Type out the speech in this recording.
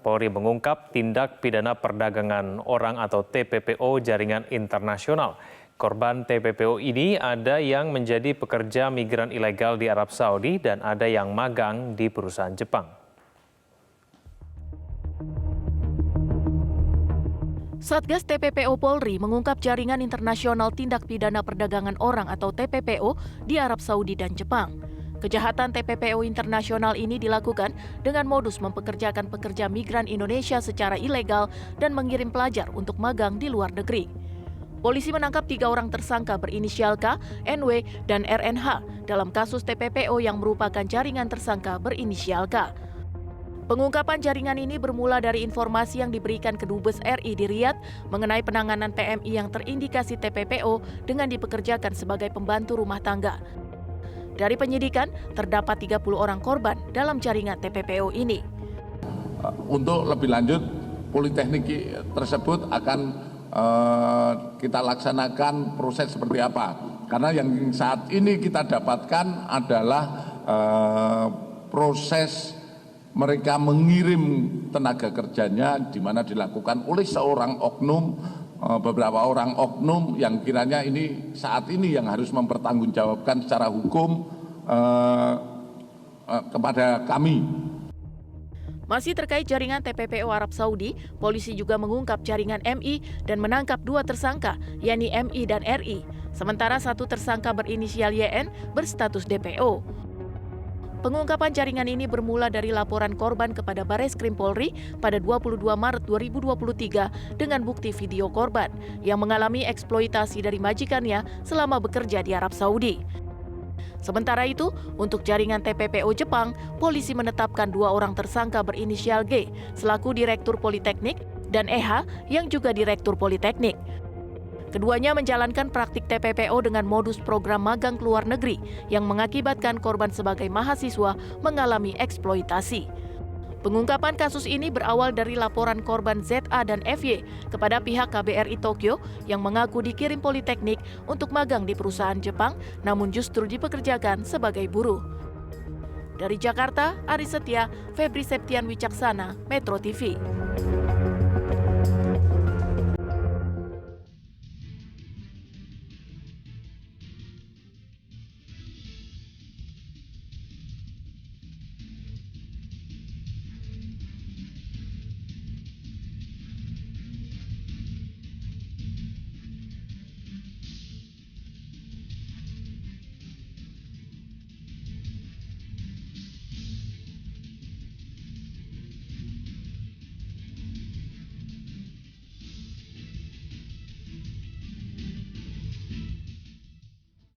Polri mengungkap tindak pidana perdagangan orang atau TPPO jaringan internasional. Korban TPPO ini ada yang menjadi pekerja migran ilegal di Arab Saudi dan ada yang magang di perusahaan Jepang. Satgas TPPO Polri mengungkap jaringan internasional tindak pidana perdagangan orang atau TPPO di Arab Saudi dan Jepang. Kejahatan TPPO internasional ini dilakukan dengan modus mempekerjakan pekerja migran Indonesia secara ilegal dan mengirim pelajar untuk magang di luar negeri. Polisi menangkap 3 orang tersangka berinisial K, NW, dan RNH dalam kasus TPPO yang merupakan jaringan tersangka berinisial K. Pengungkapan jaringan ini bermula dari informasi yang diberikan Kedubes RI di Riyadh mengenai penanganan PMI yang terindikasi TPPO dengan dipekerjakan sebagai pembantu rumah tangga. Dari penyidikan, terdapat 30 orang korban dalam jaringan TPPO ini. Untuk lebih lanjut, politeknik tersebut akan kita laksanakan proses seperti apa. Karena yang saat ini kita dapatkan adalah proses mereka mengirim tenaga kerjanya di mana dilakukan oleh seorang oknum, beberapa orang oknum yang kiranya ini saat ini yang harus mempertanggungjawabkan secara hukum kepada kami. Masih terkait jaringan TPPO Arab Saudi, polisi juga mengungkap jaringan MI dan menangkap 2 tersangka, yakni MI dan RI. Sementara 1 tersangka berinisial YN berstatus DPO. Pengungkapan jaringan ini bermula dari laporan korban kepada Bareskrim Polri pada 22 Maret 2023 dengan bukti video korban yang mengalami eksploitasi dari majikannya selama bekerja di Arab Saudi. Sementara itu, untuk jaringan TPPO Jepang, polisi menetapkan 2 orang tersangka berinisial G selaku Direktur Politeknik dan EH yang juga Direktur Politeknik. Keduanya menjalankan praktik TPPO dengan modus program magang ke luar negeri yang mengakibatkan korban sebagai mahasiswa mengalami eksploitasi. Pengungkapan kasus ini berawal dari laporan korban ZA dan FY kepada pihak KBRI Tokyo yang mengaku dikirim Politeknik untuk magang di perusahaan Jepang namun justru dipekerjakan sebagai buruh. Dari Jakarta, Ari Setia, Febri Septian Wicaksana, Metro TV.